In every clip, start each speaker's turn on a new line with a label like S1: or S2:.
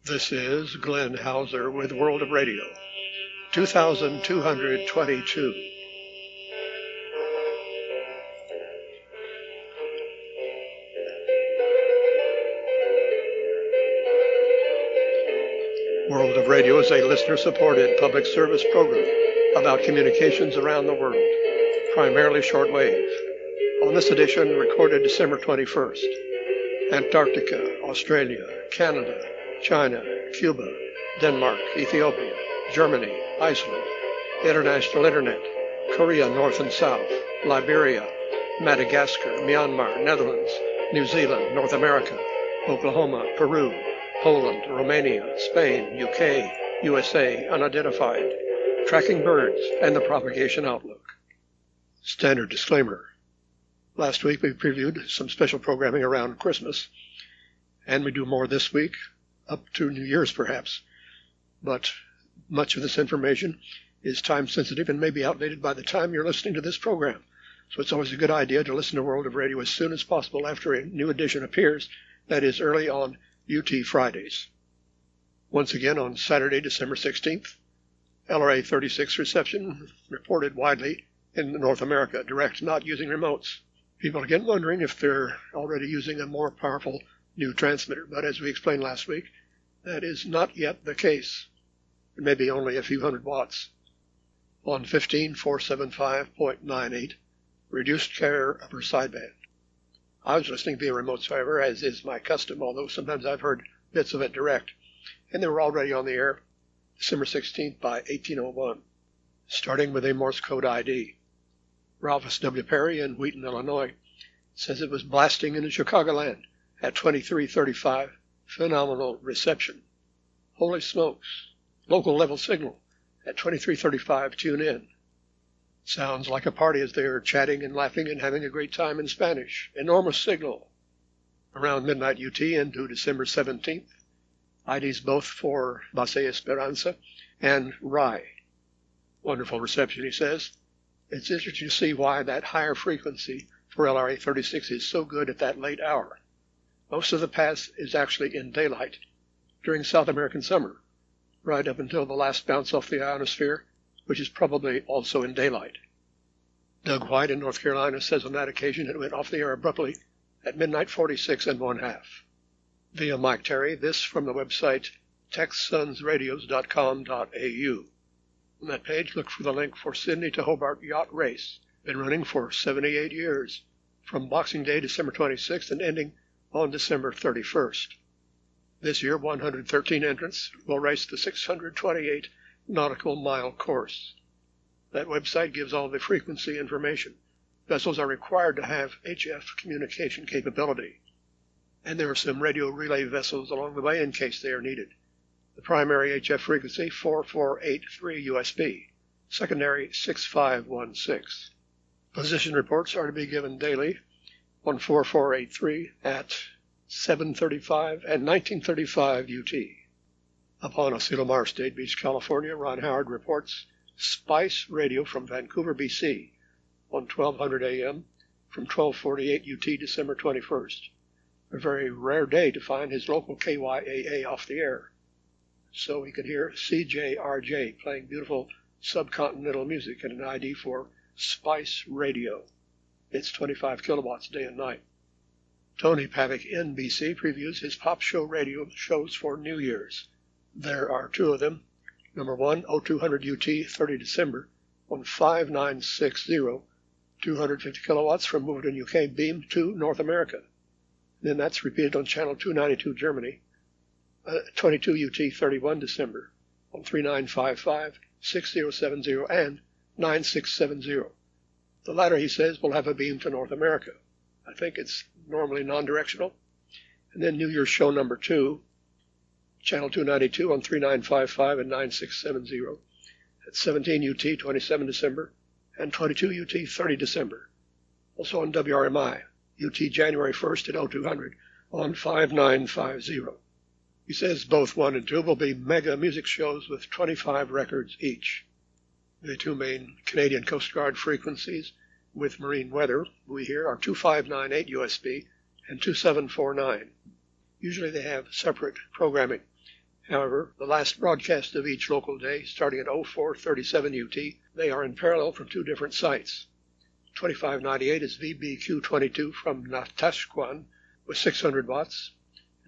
S1: This is Glenn Hauser with World of Radio, 2222. World of Radio is a listener-supported public service program about communications around the world, primarily shortwave. On this edition, recorded December 21st, Antarctica, Australia, Canada, China, Cuba, Denmark, Ethiopia, Germany, Iceland, International Internet, Korea North and South, Liberia, Madagascar, Myanmar, Netherlands, New Zealand, North America, Oklahoma, Peru, Poland, Romania, Spain, UK, USA, unidentified, tracking birds, and the propagation outlook. Standard disclaimer. Last week we previewed some special programming around Christmas, and we do more this week, up to New Year's perhaps. But much of this information is time sensitive and may be outdated by the time you're listening to this program. So it's always a good idea to listen to World of Radio as soon as possible after a new edition appears, that is early on UT Fridays. Once again on Saturday, December 16th, LRA 36 reception reported widely in North America, direct, not using remotes. People again wondering if they're already using a more powerful new transmitter, but as we explained last week, that is not yet the case. It may be only a few hundred watts. On 15475.98, reduced carrier upper sideband. I was listening via remotes, however, as is my custom, although sometimes I've heard bits of it direct, and they were already on the air December 16th by 1801, starting with a Morse code ID. Ralphus W. Perry in Wheaton, Illinois, says it was blasting into Chicagoland at 2335, phenomenal reception. Holy smokes, local level signal at 2335, tune in. Sounds like a party as they are chatting and laughing and having a great time in Spanish. Enormous signal. Around midnight UT into December 17th, IDs both for Base Esperanza and Rye. Wonderful reception, he says. It's interesting to see why that higher frequency for LRA 36 is so good at that late hour. Most of the pass is actually in daylight during South American summer, right up until the last bounce off the ionosphere, which is probably also in daylight. Doug White in North Carolina says on that occasion it went off the air abruptly at midnight 46 1/2. Via Mike Terry, this from the website texsunsradios.com.au. On that page, look for the link for Sydney to Hobart Yacht Race. Been running for 78 years, from Boxing Day, December 26th, and ending on December 31st. This year, 113 entrants will race the 628 nautical mile course. That website gives all the frequency information. Vessels are required to have HF communication capability, and there are some radio relay vessels along the way in case they are needed. The primary HF frequency 4483 USB, secondary 6516. Position reports are to be given daily on 4483 at 7:35 and 19:35 UT. Upon Asilomar State Beach, California, Ron Howard reports Spice Radio from Vancouver, BC on 1200 AM from 1248 UT December 21st. A very rare day to find his local KYAA off the air, so he could hear CJRJ playing beautiful subcontinental music and an ID for Spice Radio. It's 25 kilowatts day and night. Tony Pavick in BC previews his pop show radio shows for New Year's. There are two of them. Number 1, 0200 UT, 30 December, on 5960, 250 kilowatts from Wolverton, UK, beam to North America. Then that's repeated on channel 292 Germany, 22 UT, 31 December, on 3955, 6070, and 9670. The latter, he says, will have a beam to North America. I think it's normally non-directional. And then New Year's show number 2, channel 292 on 3955 and 9670, at 17 UT, 27 December, and 22 UT, 30 December. Also on WRMI, UT January 1st at 0200 on 5950. He says both 1 and 2 will be mega music shows with 25 records each. The two main Canadian Coast Guard frequencies with marine weather we hear are 2598 USB and 2749. Usually they have separate programming, However, the last broadcast of each local day, starting at 0437 UT, they are in parallel from two different sites. 2598 is VBQ22 from Natashquan with 600 watts.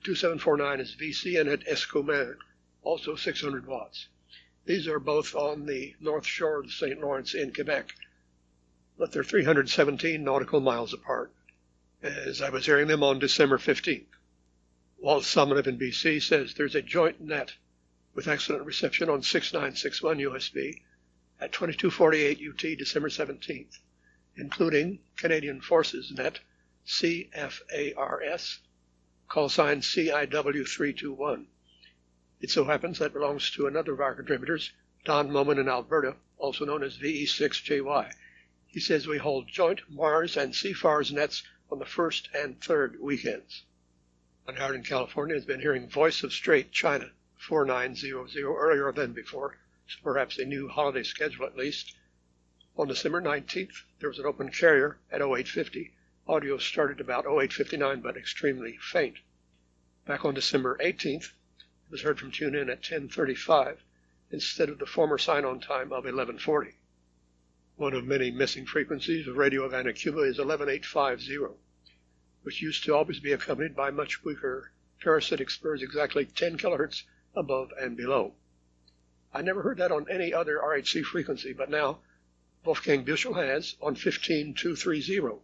S1: 2749 is VCN at Escoumins, also 600 watts. These are both on the north shore of the St. Lawrence in Quebec, but they're 317 nautical miles apart, as I was hearing them on December 15th. Walt Summonoff in BC says there's a joint net with excellent reception on 6961 USB at 2248 UT December 17th, including Canadian Forces net CFARS, call sign CIW321. It so happens that belongs to another of our contributors, Don Moman in Alberta, also known as VE6JY. He says we hold joint Mars and CFARS nets on the first and third weekends. Ron Howard in California has been hearing Voice of Strait China 4900 earlier than before, so perhaps a new holiday schedule at least. On December 19th, there was an open carrier at 0850. Audio started about 0859, but extremely faint. Back on December 18th, it was heard from TuneIn at 10:35 instead of the former sign-on time of 11:40. One of many missing frequencies of Radio Havana, Cuba is 11850, which used to always be accompanied by much weaker parasitic spurs exactly 10 kilohertz above and below. I never heard that on any other RHC frequency, but now Wolfgang Büchel has on 15230.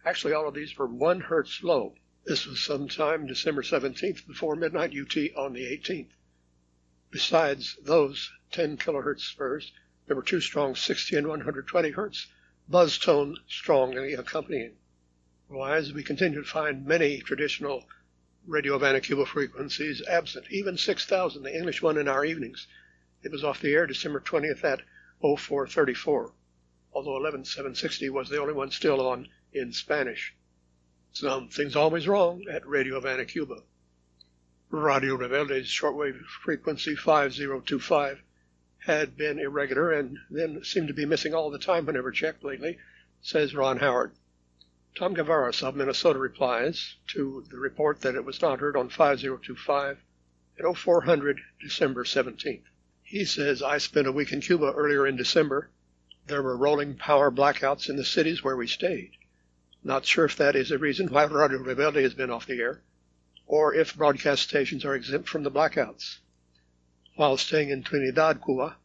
S1: Actually, all of these were 1 hertz low. This was sometime December 17th before midnight UT on the 18th. Besides those 10 kilohertz spurs, there were 2 strong 60 and 120 hertz buzz tone strongly accompanying. Otherwise, we continue to find many traditional Radio Havana Cuba frequencies absent, even 6000, the English one in our evenings. It was off the air December 20th at 0434, although 11760 was the only one still on in Spanish. Something's always wrong at Radio Havana, Cuba. Radio Rebelde's shortwave frequency 5025 had been irregular and then seemed to be missing all the time whenever checked lately, says Ron Howard. Tom Gavaris of Minnesota replies to the report that it was not heard on 5025 at 0400 December 17th. He says, I spent a week in Cuba earlier in December. There were rolling power blackouts in the cities where we stayed. Not sure if that is a reason why Radio Rebelde has been off the air, or if broadcast stations are exempt from the blackouts. While staying in Trinidad, Cuba,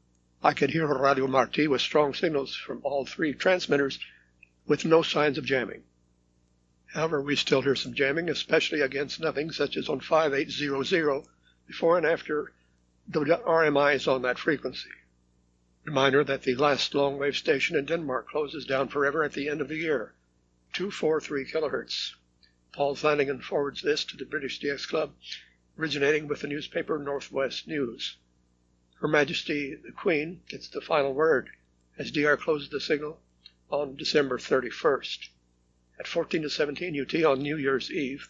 S1: I could hear Radio Marti with strong signals from all 3 transmitters with no signs of jamming. However, we still hear some jamming, especially against nothing, such as on 5800 before and after the RMI is on that frequency. Reminder that the last long-wave station in Denmark closes down forever at the end of the year, 243 kilohertz. Paul Flanagan forwards this to the British DX Club, originating with the newspaper Northwest News. Her Majesty the Queen gets the final word as DR closes the signal on December 31st. At 14 to 17 UT on New Year's Eve,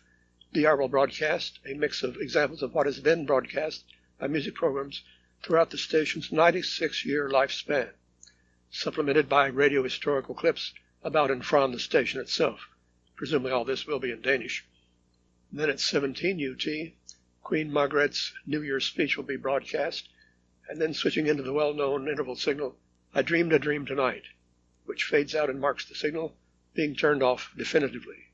S1: DR will broadcast a mix of examples of what has been broadcast by music programs throughout the station's 96-year lifespan, supplemented by radio historical clips about and from the station itself. Presumably all this will be in Danish. Then at 17 UT, Queen Margaret's New Year's speech will be broadcast, and then switching into the well-known interval signal, I Dreamed a Dream Tonight, which fades out and marks the signal being turned off definitively.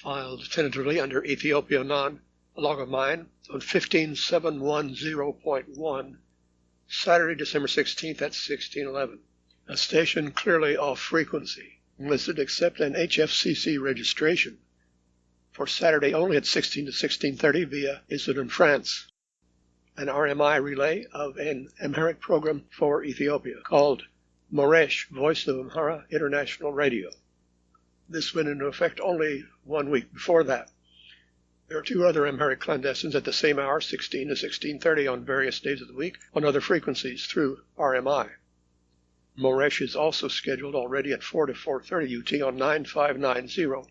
S1: Filed tentatively under Ethiopia Non, a log of mine, on 15710.1, Saturday, December 16th at 1611. A station clearly off frequency, listed except an HFCC registration. For Saturday only at 16 to 1630 via Issoudun, France. An RMI relay of an Amharic program for Ethiopia called Moresh, Voice of Amhara International Radio. This went into effect only 1 week before that. There are 2 other Amharic clandestines at the same hour, 16 to 1630 on various days of the week, on other frequencies through RMI. Moresh is also scheduled already at 4 to 430 UT on 9590,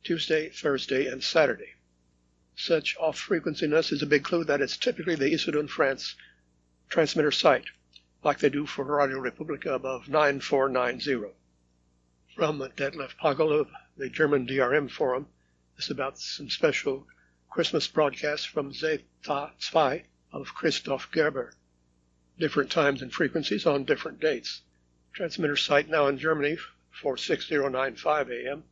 S1: Tuesday, Thursday, and Saturday. Such off-frequenciness is a big clue that it's typically the Issoudun, France transmitter site, like they do for Radio Republica above 9490. From Detlef Pagel of the German DRM forum, this is about some special Christmas broadcasts from Zeta 2 of Christoph Gerber. Different times and frequencies on different dates. Transmitter site now in Germany for 6095 AM.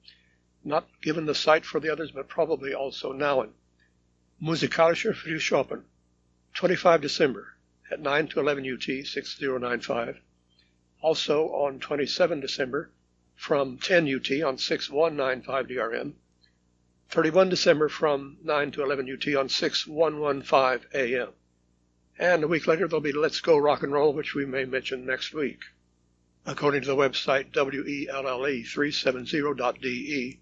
S1: Not given the site for the others, but probably also Nauen. Musikalische Frühschoppen, 25 December at 9 to 11 UT 6095. Also on 27 December from 10 UT on 6195 DRM. 31 December from 9 to 11 UT on 6115 AM. And a week later there'll be Let's Go Rock and Roll, which we may mention next week. According to the website WELLE370.de,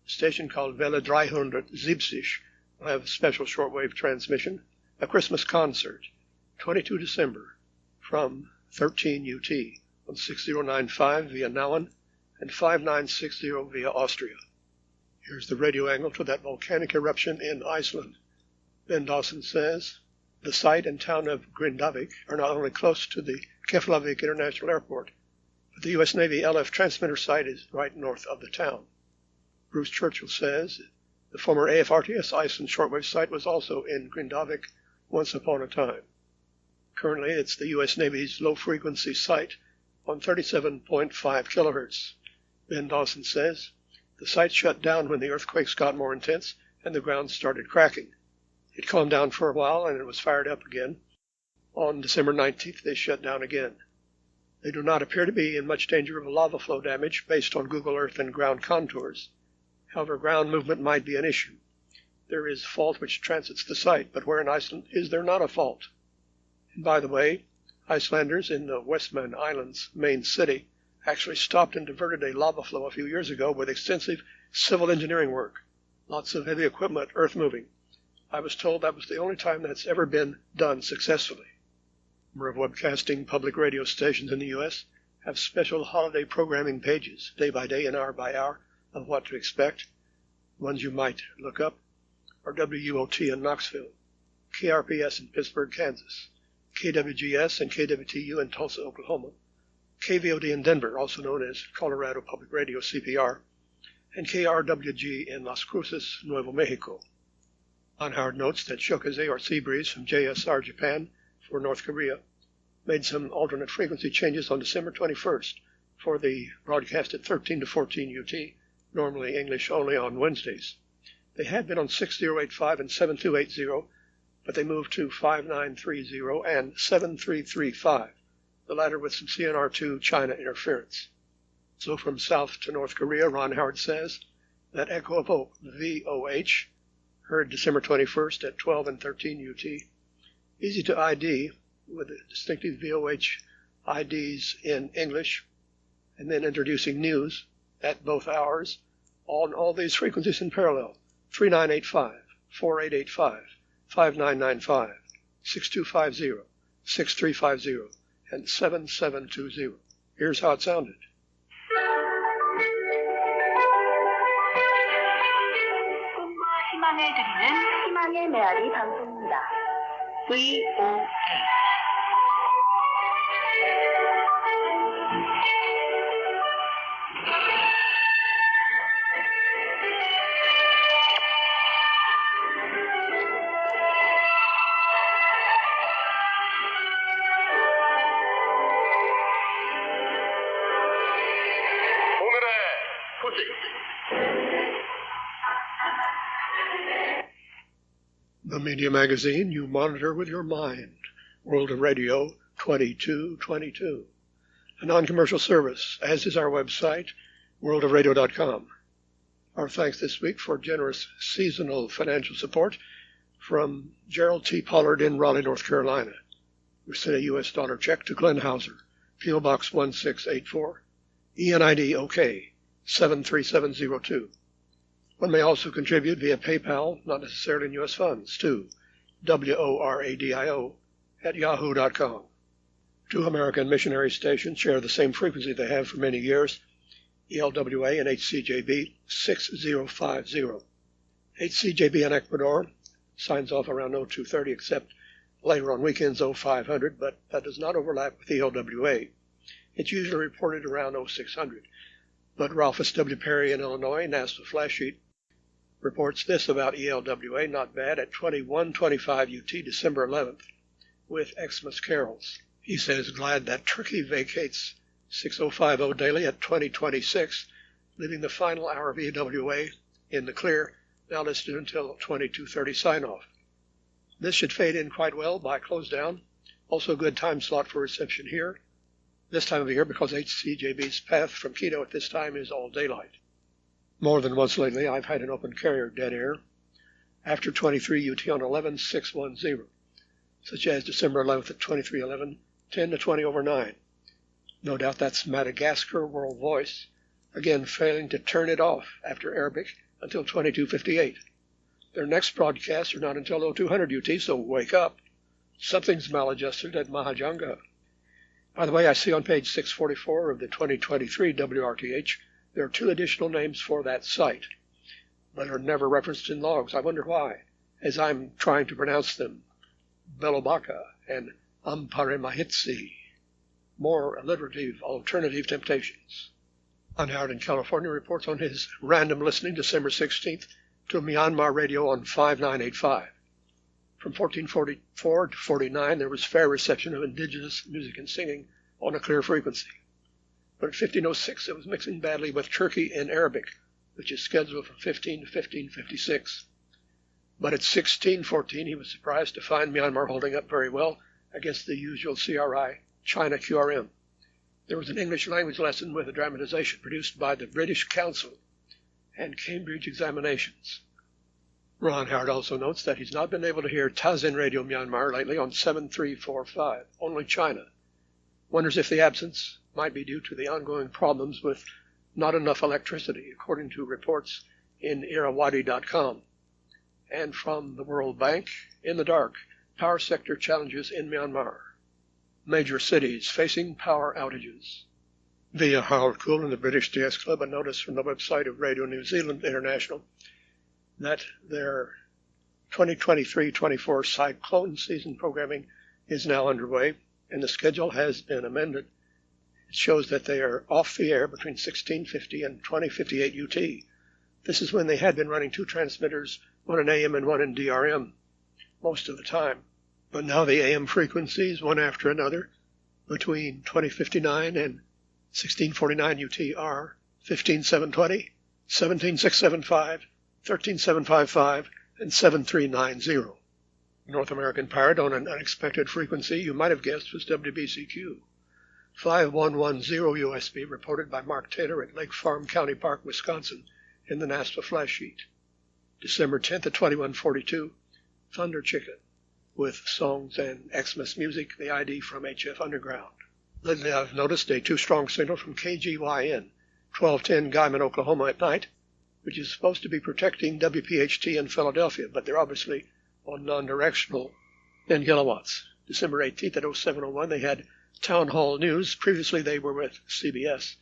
S1: a station called Welle 370 will have a special shortwave transmission, a Christmas concert, 22 December from 13 UT on 6095 via Nauen and 5960 via Austria. Here's the radio angle to that volcanic eruption in Iceland. Ben Dawson says, the site and town of Grindavik are not only close to the Keflavik International Airport, but the U.S. Navy LF transmitter site is right north of the town. Bruce Churchill says, the former AFRTS Iceland shortwave site was also in Grindavik once upon a time. Currently, it's the U.S. Navy's low-frequency site on 37.5 kilohertz. Ben Dawson says, the site shut down when the earthquakes got more intense and the ground started cracking. It calmed down for a while and it was fired up again. On December 19th, they shut down again. They do not appear to be in much danger of lava flow damage based on Google Earth and ground contours. However, ground movement might be an issue. There is fault which transits the site, but where in Iceland is there not a fault? And by the way, Icelanders in the Westman Islands main city actually stopped and diverted a lava flow a few years ago with extensive civil engineering work. Lots of heavy equipment, earth moving. I was told that was the only time that's ever been done successfully. A number of webcasting public radio stations in the U.S. have special holiday programming pages, day by day and hour by hour, of what to expect. Ones you might look up are WUOT in Knoxville, KRPS in Pittsburgh, Kansas, KWGS and KWTU in Tulsa, Oklahoma, KVOD in Denver, also known as Colorado Public Radio CPR, and KRWG in Las Cruces, Nuevo Mexico. Ron Howard notes that Shokaze or Seabreeze from JSR Japan for North Korea made some alternate frequency changes on December 21st for the broadcast at 13 to 14 UT, normally English only on Wednesdays. They had been on 6085 and 7280, but they moved to 5930 and 7335, the latter with some CNR2 China interference. So from South to North Korea, Ron Howard says that Echo VOH heard December 21st at 12 and 13 UT, easy to ID with distinctive VOH IDs in English, and then introducing news at both hours on all these frequencies in parallel, 3985, 4885, 5995, 6250, 6350, and 7720. Here's how it sounded.
S2: 희망을 드리는 희망의 메아리 방송입니다. VOA.
S3: 오늘의 소식.
S1: The media magazine you monitor with your mind. World of Radio 2222. A non-commercial service, as is our website, worldofradio.com. Our thanks this week for generous seasonal financial support from Gerald T. Pollard in Raleigh, North Carolina, who sent a U.S. dollar check to Glenn Hauser, P.O. Box 1684, ENID OK 73702. One may also contribute via PayPal, not necessarily in U.S. funds, to WORADIO@yahoo.com. Two American missionary stations share the same frequency they have for many years, ELWA and HCJB 6050. HCJB in Ecuador signs off around 0230, except later on weekends 0500, but that does not overlap with ELWA. It's usually reported around 0600. But Ralph S. W. Perry in Illinois, NASA Flash Sheet, reports this about ELWA, not bad, at 2125 UT, December 11th. with Xmas carols. He says glad that Turkey vacates 6050 daily at 2026, leaving the final hour of EWA in the clear, now listed until 22:30 sign-off. This should fade in quite well by close down. Also a good time slot for reception here this time of year because HCJB's path from Quito at this time is all daylight. More than once lately I've had an open carrier dead air after 23 UT on 11610, such as December 11th at 2311, 10 to 20 over 9. No doubt that's Madagascar World Voice, again failing to turn it off after Arabic until 2258. Their next broadcasts are not until 0200 UT, so wake up. Something's maladjusted at Mahajanga. By the way, I see on page 644 of the 2023 WRTH there are 2 additional names for that site, but are never referenced in logs. I wonder why, as I'm trying to pronounce them. Belobaka and Amparemahitsi. More alliterative alternative temptations. Unhoward in California reports on his random listening December 16th to Myanmar radio on 5985. From 1444 to 49, there was fair reception of indigenous music and singing on a clear frequency. But at 1506, it was mixing badly with Turkey and Arabic, which is scheduled from 15 to 1556. But at 1614, he was surprised to find Myanmar holding up very well against the usual CRI China QRM. There was an English language lesson with a dramatization produced by the British Council and Cambridge examinations. Ron Howard also notes that he's not been able to hear Tazin Radio Myanmar lately on 7345, only China. Wonders if the absence might be due to the ongoing problems with not enough electricity, according to reports in Irrawaddy.com. And from the World Bank, in the dark, power sector challenges in Myanmar. Major cities facing power outages. Via Howard Cool and the British DS Club, a notice from the website of Radio New Zealand International that their 2023-24 cyclone season programming is now underway, and the schedule has been amended. It shows that they are off the air between 1650 and 2058 UT. This is when they had been running 2 transmitters, one in AM and one in DRM, most of the time. But now the AM frequencies, one after another, between 2059 and 1649 UT are 15720, 17675, 13755, and 7390. North American pirate on an unexpected frequency you might have guessed was WBCQ. 5110 USB reported by Mark Taylor at Lake Farm County Park, Wisconsin, in the NASPA flash sheet. December 10th at 2142, Thunder Chicken, with songs and Xmas music, the ID from HF Underground. Lately I've noticed a 2-strong signal from KGYN, 1210 Guyman, Oklahoma at night, which is supposed to be protecting WPHT in Philadelphia, but they're obviously on non-directional 10 kilowatts. December 18th at 0701, they had Town Hall News. Previously they were with CBS,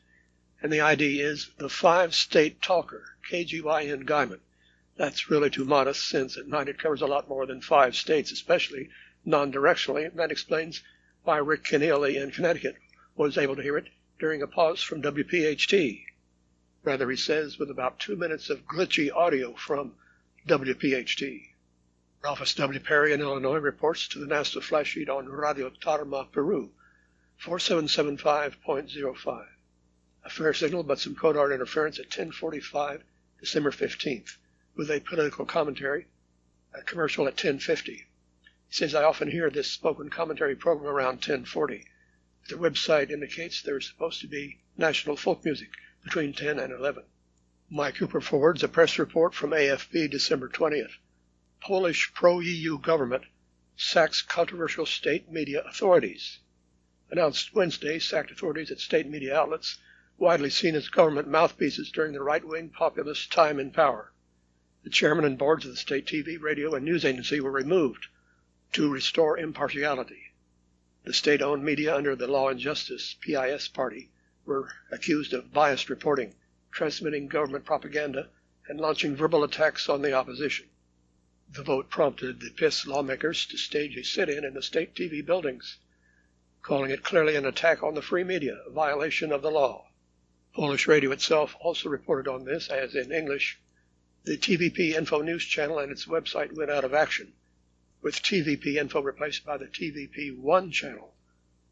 S1: and the ID is the 5-state talker, KGYN Guyman. That's really too modest, since at night it covers a lot more than 5 states, especially non-directionally, and that explains why Rick Keneally in Connecticut was able to hear it during a pause from WPHT. Rather, he says, with about 2 minutes of glitchy audio from WPHT. Ralphus W. Perry in Illinois reports to the NASA flash sheet on Radio Tarma, Peru, 4775.05. A fair signal, but some code-art interference at 1045, December 15th, with a political commentary, a commercial at 1050. He says, I often hear this spoken commentary program around 1040. The website indicates there's supposed to be national folk music between 10 and 11. Mike Cooper forwards a press report from AFP December 20th. Polish pro-EU government sacks controversial state media authorities. Announced Wednesday, sacked authorities at state media outlets, widely seen as government mouthpieces during the right-wing populist time in power. The chairman and boards of the state TV, radio, and news agency were removed to restore impartiality. The state-owned media under the Law and Justice, PIS party, were accused of biased reporting, transmitting government propaganda, and launching verbal attacks on the opposition. The vote prompted the PIS lawmakers to stage a sit-in in the state TV buildings, calling it clearly an attack on the free media, a violation of the law. Polish radio itself also reported on this, as in English, the TVP Info News channel and its website went out of action, with TVP info replaced by the TVP1 channel.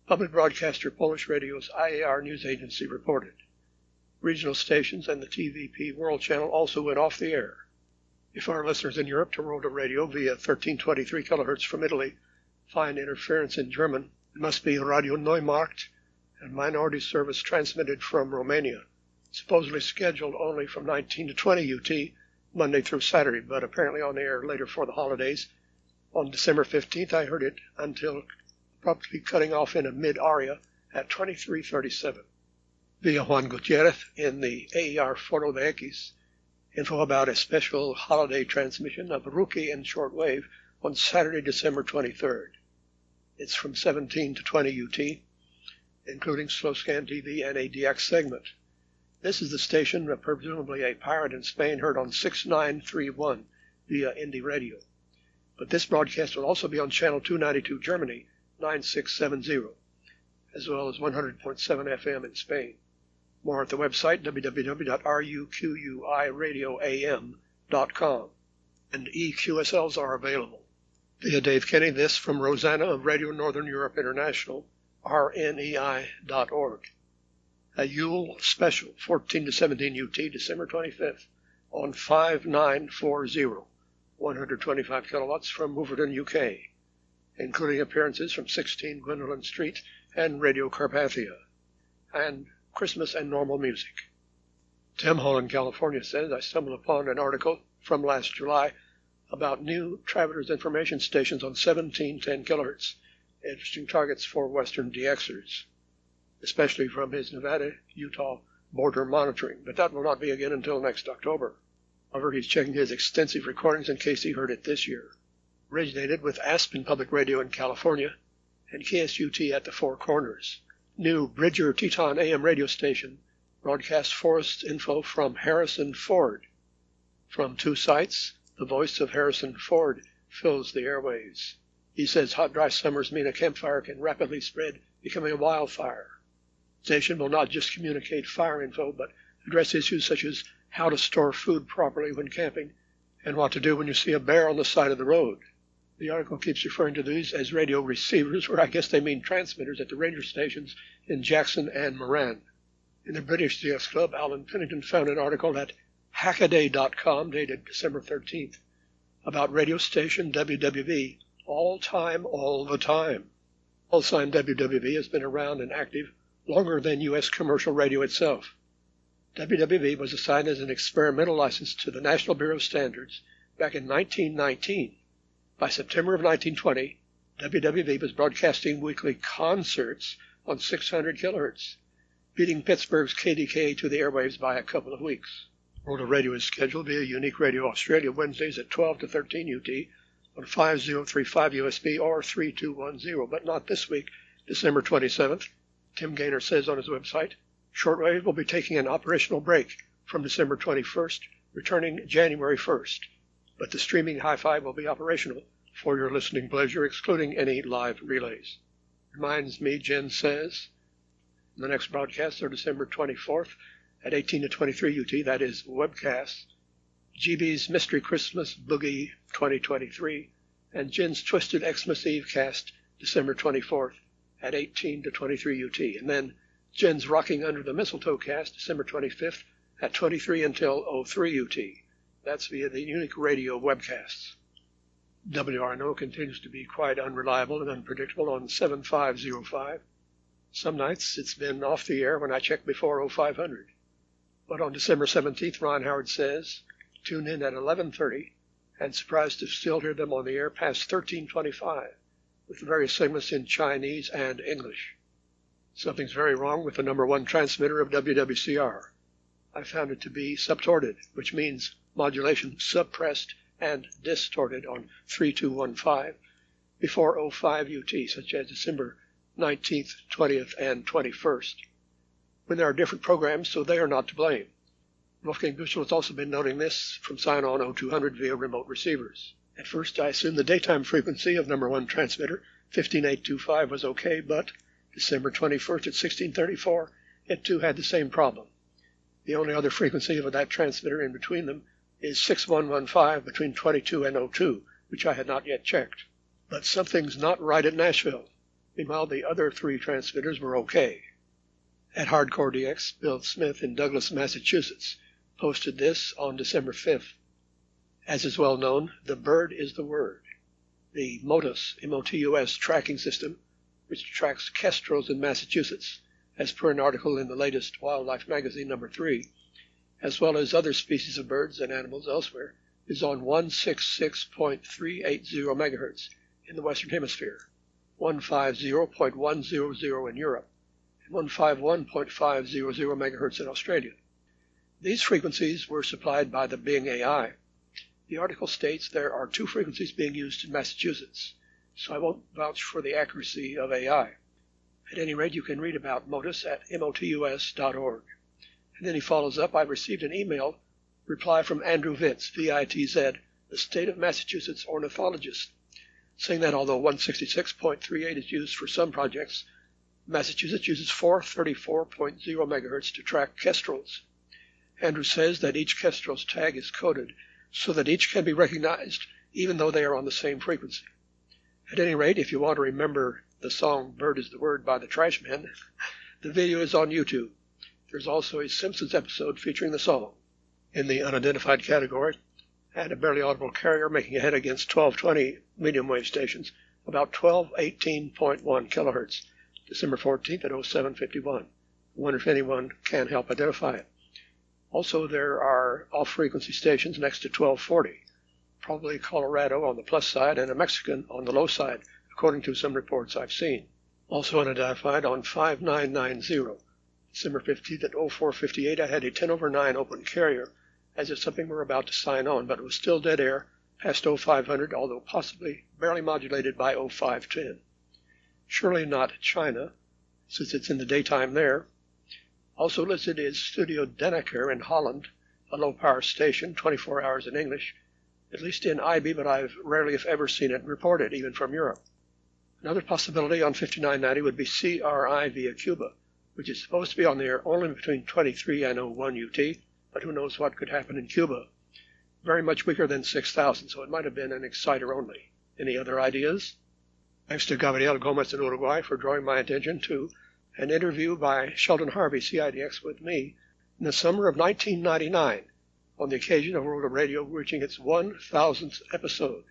S1: Public broadcaster Polish Radio's IAR news agency reported. Regional stations and the TVP World channel also went off the air. If our listeners in Europe turn over to radio via 1323 kHz from Italy find interference in German, it must be Radio Neumarkt, and minority service transmitted from Romania, supposedly scheduled only from 19 to 20 UT, Monday through Saturday, but apparently on the air later for the holidays. On December 15th, I heard it until abruptly cutting off in a mid-aria at 23:37. Via Juan Gutierrez in the AER Foro de X, info about a special holiday transmission of Rookie in shortwave on Saturday, December 23rd. It's from 17 to 20 UT, including slow scan TV and a DX segment. This is the station, presumably a pirate in Spain, heard on 6931 via Indie Radio. But this broadcast will also be on channel 292 Germany, 9670, as well as 100.7 FM in Spain. More at the website www.ruqiradioam.com, and EQSLs are available. Via Dave Kenny, this from Rosanna of Radio Northern Europe International, rnei.org. A Yule special, 14 to 17 UT, December 25th, on 5940, 125 kilowatts from Wolverton, UK, including appearances from 16 Gwendolyn Street and Radio Carpathia, and Christmas and normal music. Tim Holland, California says, I stumbled upon an article from last July about new Travelers information stations on 1710 kilohertz, interesting targets for Western DXers, especially from his Nevada-Utah border monitoring, but that will not be again until next October. However, he's checking his extensive recordings in case he heard it this year. Originated with Aspen Public Radio in California and KSUT at the Four Corners. New Bridger Teton AM radio station broadcasts forest info from Harrison Ford. From two sites, the voice of Harrison Ford fills the airwaves. He says hot, dry summers mean a campfire can rapidly spread, becoming a wildfire. The station will not just communicate fire info, but address issues such as how to store food properly when camping and what to do when you see a bear on the side of the road. The article keeps referring to these as radio receivers, where I guess they mean transmitters at the ranger stations in Jackson and Moran. In the British DX Club, Alan Pennington found an article at hackaday.com dated December 13th about radio station WWV, all time, all the time. All sign WWV has been around and active longer than U.S. commercial radio itself. WWV was assigned as an experimental license to the National Bureau of Standards back in 1919. By September of 1920, WWV was broadcasting weekly concerts on 600 kilohertz, beating Pittsburgh's KDKA to the airwaves by a couple of weeks. World of Radio is scheduled via Unique Radio Australia Wednesdays at 12 to 13 UT on 5035 USB or 3210, but not this week, December 27th. Tim Gaynor says on his website, shortwave will be taking an operational break from December 21st, returning January 1st. But the streaming hi-fi will be operational for your listening pleasure, excluding any live relays. Reminds me, Jen says, the next broadcasts are December 24th at 18 to 23 UT, that is webcast, GB's Mystery Christmas Boogie 2023, and Jen's Twisted Xmas Eve cast December 24th at 18 to 23 UT, and then Jen's Rocking Under the Mistletoe cast December 25th at 23 until 03 UT. That's via the Unique Radio webcasts. WRNO continues to be quite unreliable and unpredictable on 7505. Some nights it's been off the air when I checked before 0500. But on December 17th, Ron Howard says, tune in at 11:30 and surprised to still hear them on the air past 1325 with various segments in Chinese and English. Something's very wrong with the number one transmitter of WWCR. I found it to be subtorted, which means modulation suppressed and distorted on 3215 before 05 UT, such as December 19th, 20th, and 21st, when there are different programs, so they are not to blame. Wolfgang Bushel has also been noting this from sign-on 0200 via remote receivers. At first, I assumed the daytime frequency of number one transmitter, 15825, was okay, but December 21st at 1634, it too had the same problem. The only other frequency of that transmitter in between them is 6115 between 22 and 02, which I had not yet checked. But something's not right at Nashville. Meanwhile, the other 3 transmitters were okay. At Hardcore DX, Bill Smith in Douglas, Massachusetts, posted this on December 5th. As is well known, the bird is the word. The MOTUS, M-O-T-U-S, tracking system, which tracks kestrels in Massachusetts, as per an article in the latest Wildlife Magazine number 3, as well as other species of birds and animals elsewhere, is on 166.380 megahertz in the Western Hemisphere, 150.100 in Europe, and 151.500 megahertz in Australia. These frequencies were supplied by the Bing AI. The article states there are 2 frequencies being used in Massachusetts, so I won't vouch for the accuracy of AI. At any rate, you can read about MOTUS at motus.org. And then he follows up, I received an email reply from Andrew Vitz, V-I-T-Z, the state of Massachusetts ornithologist, saying that although 166.38 is used for some projects, Massachusetts uses 434.0 megahertz to track kestrels. Andrew says that each kestrel's tag is coded so that each can be recognized even though they are on the same frequency. At any rate, if you want to remember the song Bird is the Word by the Trashmen, the video is on YouTube. There's also a Simpsons episode featuring the song. In the unidentified category, and a barely audible carrier making a head against 1220 medium wave stations, about 1218.1 kilohertz, December 14th at 0751. I wonder if anyone can help identify it. Also, there are off-frequency stations next to 1240, probably Colorado on the plus side and a Mexican on the low side, according to some reports I've seen. Also unidentified on 5990, December 15th at 0458, I had a 10/9 open carrier, as if something were about to sign on, but it was still dead air past 0500, although possibly barely modulated by 0510. Surely not China, since it's in the daytime there. Also listed is Studio Denneker in Holland, a low-power station, 24 hours in English, at least in IB, but I've rarely if ever seen it reported, even from Europe. Another possibility on 5990 would be CRI via Cuba, which is supposed to be on the air only between 23 and 01 UT, but who knows what could happen in Cuba. Very much weaker than 6000, so it might have been an exciter only. Any other ideas? Thanks to Gabriel Gomez in Uruguay for drawing my attention to an interview by Sheldon Harvey, CIDX, with me in the summer of 1999 on the occasion of World of Radio reaching its 1000th episode.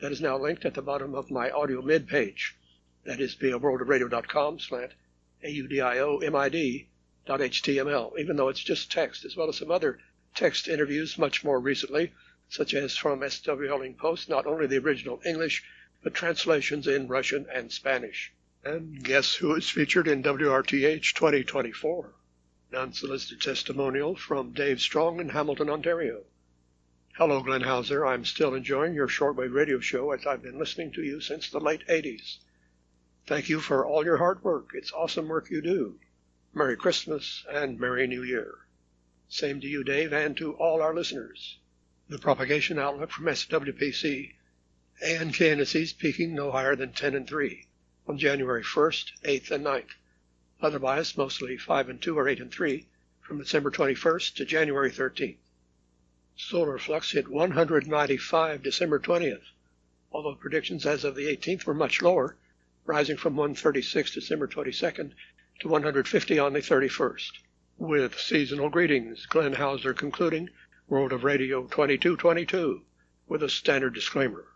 S1: That is now linked at the bottom of my audio mid page. That is via worldofradio.com/audiomid.html, even though it's just text, as well as some other text interviews much more recently, such as from SWLing Post, not only the original English, but translations in Russian and Spanish. And guess who is featured in WRTH 2024? An unsolicited testimonial from Dave Strong in Hamilton, Ontario. Hello, Glenn Hauser. I'm still enjoying your shortwave radio show as I've been listening to you since the late 80s. Thank you for all your hard work. It's awesome work you do. Merry Christmas and Merry New Year. Same to you, Dave, and to all our listeners. The propagation outlook from SWPC and KNSE's peaking no higher than 10 and 3 on January 1st, 8th, and 9th. Otherwise, mostly 5 and 2 or 8 and 3 from December 21st to January 13th. Solar flux hit 195 December 20th, although predictions as of the 18th were much lower, rising from 136 December 22nd to 150 on the 31st. With seasonal greetings, Glenn Hauser concluding World of Radio 2222 with a standard disclaimer.